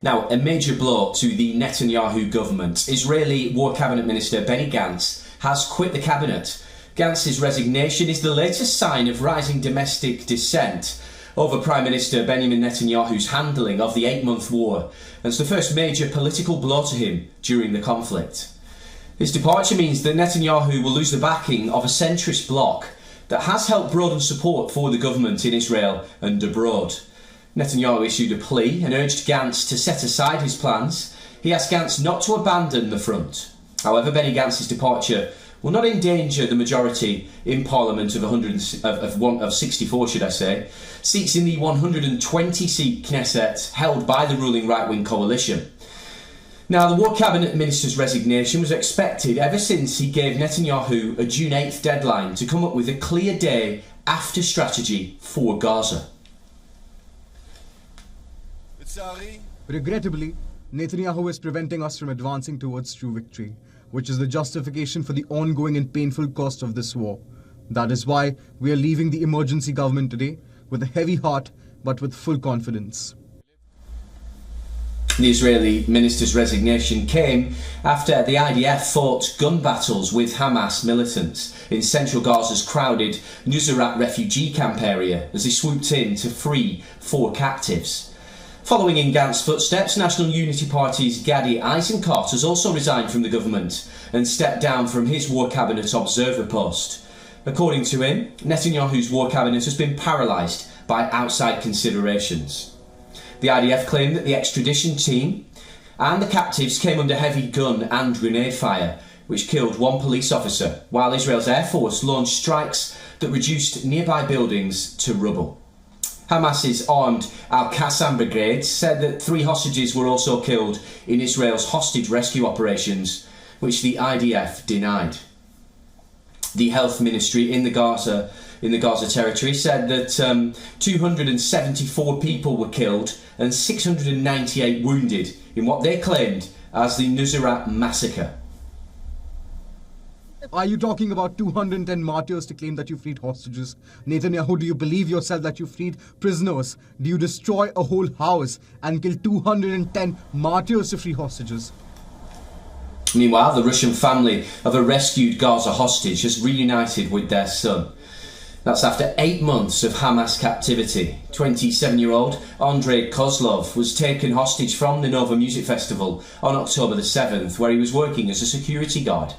Now, a major blow to the Netanyahu government. Israeli War Cabinet Minister Benny Gantz has quit the cabinet. Gantz's resignation is the latest sign of rising domestic dissent over Prime Minister Benjamin Netanyahu's handling of the 8-month war, and it's the first major political blow to him during the conflict. His departure means that Netanyahu will lose the backing of a centrist bloc that has helped broaden support for the government in Israel and abroad. Netanyahu issued a plea and urged Gantz to set aside his plans. He asked Gantz not to abandon the front. However, Benny Gantz's departure will not endanger the majority in Parliament of 64, seats in the 120-seat Knesset held by the ruling right-wing coalition. Now, the War Cabinet Minister's resignation was expected ever since he gave Netanyahu a June 8th deadline to come up with a clear day after strategy for Gaza. Regrettably, Netanyahu is preventing us from advancing towards true victory, which is the justification for the ongoing and painful cost of this war. That is why we are leaving the emergency government today with a heavy heart but with full confidence. The Israeli minister's resignation came after the IDF fought gun battles with Hamas militants in central Gaza's crowded Nuseirat refugee camp area as they swooped in to free 4 captives. Following in Gantz's footsteps, National Unity Party's Gadi Eisenkot has also resigned from the government and stepped down from his War Cabinet observer post. According to him, Netanyahu's War Cabinet has been paralysed by outside considerations. The IDF claimed that the extradition team and the captives came under heavy gun and grenade fire, which killed 1 police officer, while Israel's Air Force launched strikes that reduced nearby buildings to rubble. Hamas's armed Al-Qassam brigade said that 3 hostages were also killed in Israel's hostage rescue operations, which the IDF denied. The health ministry in the Gaza territory said that 274 people were killed and 698 wounded in what they claimed as the Nuseirat massacre. Are you talking about 210 martyrs to claim that you freed hostages? Netanyahu, do you believe yourself that you freed prisoners? Do you destroy a whole house and kill 210 martyrs to free hostages? Meanwhile, the Russian family of a rescued Gaza hostage has reunited with their son. That's after 8 months of Hamas captivity. 27-year-old Andrei Kozlov was taken hostage from the Nova Music Festival on October the 7th, where he was working as a security guard.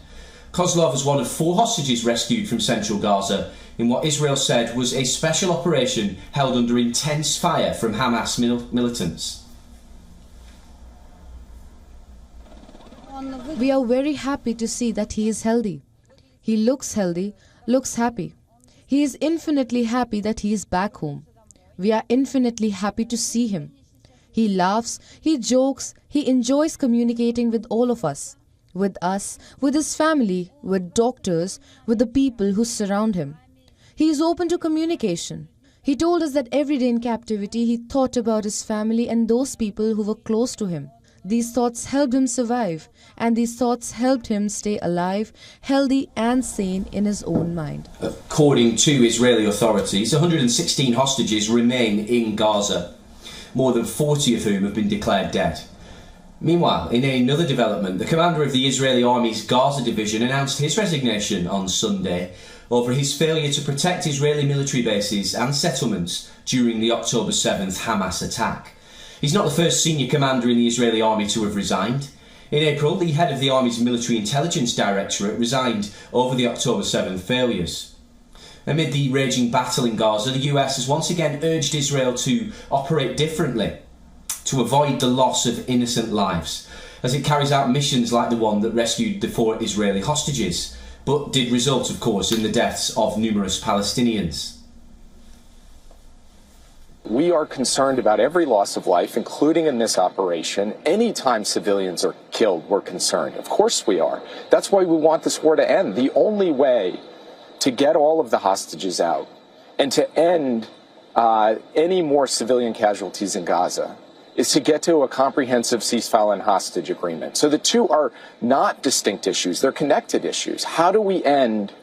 Kozlov was one of 4 hostages rescued from central Gaza in what Israel said was a special operation held under intense fire from Hamas militants. We are very happy to see that he is healthy. He looks healthy, looks happy. He is infinitely happy that he is back home. We are infinitely happy to see him. He laughs, he jokes, he enjoys communicating with all of us, with his family, with doctors, with the people who surround him. He is open to communication. He told us that every day in captivity he thought about his family and those people who were close to him. These thoughts helped him survive, and these thoughts helped him stay alive, healthy and sane in his own mind. According to Israeli authorities, 116 hostages remain in Gaza, more than 40 of whom have been declared dead. Meanwhile, in another development, the commander of the Israeli Army's Gaza division announced his resignation on Sunday over his failure to protect Israeli military bases and settlements during the October 7th Hamas attack. He's not the first senior commander in the Israeli army to have resigned. In April, the head of the army's military intelligence directorate resigned over the October 7th failures. Amid the raging battle in Gaza, the US has once again urged Israel to operate differently, to avoid the loss of innocent lives, as it carries out missions like the one that rescued the 4 Israeli hostages, but did result, of course, in the deaths of numerous Palestinians. We are concerned about every loss of life, including in this operation. Anytime civilians are killed, we're concerned. Of course we are. That's why we want this war to end. The only way to get all of the hostages out and to end any more civilian casualties in Gaza is to get to a comprehensive ceasefire and hostage agreement. So the two are not distinct issues. They're connected issues. How do we end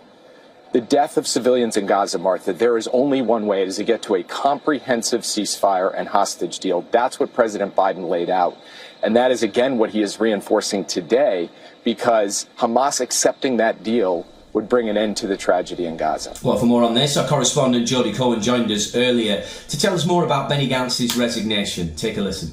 the death of civilians in Gaza, Martha, there is only one way, it is to get to a comprehensive ceasefire and hostage deal. That's what President Biden laid out. And that is, again, what he is reinforcing today, because Hamas accepting that deal would bring an end to the tragedy in Gaza. Well, for more on this, our correspondent Jodie Cohen joined us earlier to tell us more about Benny Gantz's resignation. Take a listen.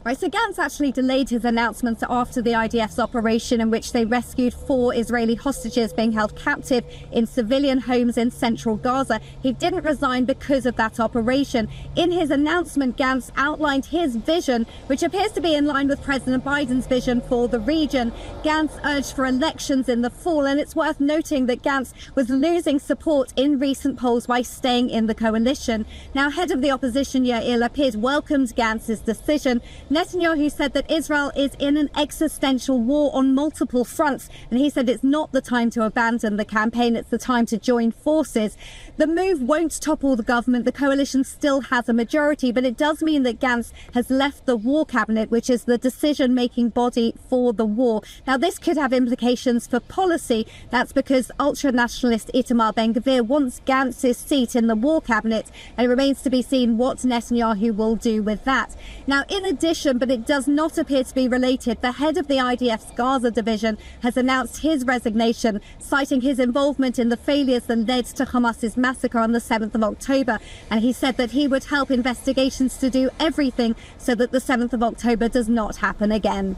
Right, so Gantz actually delayed his announcement after the IDF's operation in which they rescued 4 Israeli hostages being held captive in civilian homes in central Gaza. He didn't resign because of that operation. In his announcement, Gantz outlined his vision, which appears to be in line with President Biden's vision for the region. Gantz urged for elections in the fall, and it's worth noting that Gantz was losing support in recent polls by staying in the coalition. Now, head of the opposition, Yair Lapid, welcomed Gantz's decision. Netanyahu said that Israel is in an existential war on multiple fronts, and he said it's not the time to abandon the campaign, it's the time to join forces. The move won't topple the government. The coalition still has a majority, but it does mean that Gantz has left the war cabinet, which is the decision-making body for the war. Now, this could have implications for policy. That's because ultra-nationalist Itamar Ben-Gvir wants Gantz's seat in the war cabinet, and it remains to be seen what Netanyahu will do with that. Now, in addition, but it does not appear to be related, the head of the IDF's Gaza division has announced his resignation, citing his involvement in the failures that led to Hamas's massacre on the 7th of October. And he said that he would help investigations to do everything so that the 7th of October does not happen again.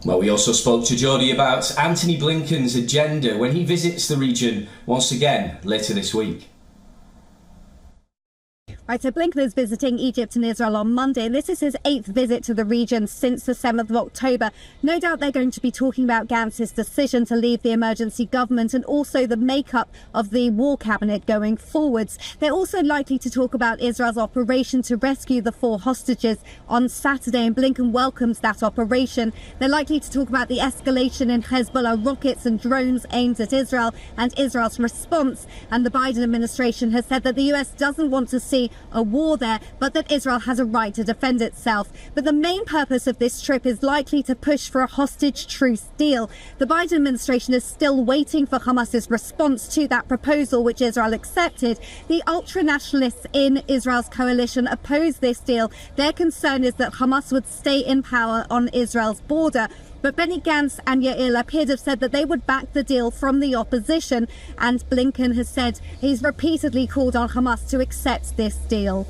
Well, we also spoke to Jodie about Antony Blinken's agenda when he visits the region once again later this week. Right, so Blinken is visiting Egypt and Israel on Monday. This is his 8th visit to the region since the 7th of October. No doubt they're going to be talking about Gantz's decision to leave the emergency government and also the makeup of the war cabinet going forwards. They're also likely to talk about Israel's operation to rescue the 4 hostages on Saturday, and Blinken welcomes that operation. They're likely to talk about the escalation in Hezbollah rockets and drones aimed at Israel and Israel's response. And the Biden administration has said that the US doesn't want to see a war there, but that Israel has a right to defend itself. But the main purpose of this trip is likely to push for a hostage truce deal. The Biden administration is still waiting for Hamas's response to that proposal, which Israel accepted. The ultra-nationalists in Israel's coalition oppose this deal. Their concern is that Hamas would stay in power on Israel's border. But Benny Gantz and Yair Lapid have said that they would back the deal from the opposition, and Blinken has said he's repeatedly called on Hamas to accept this deal.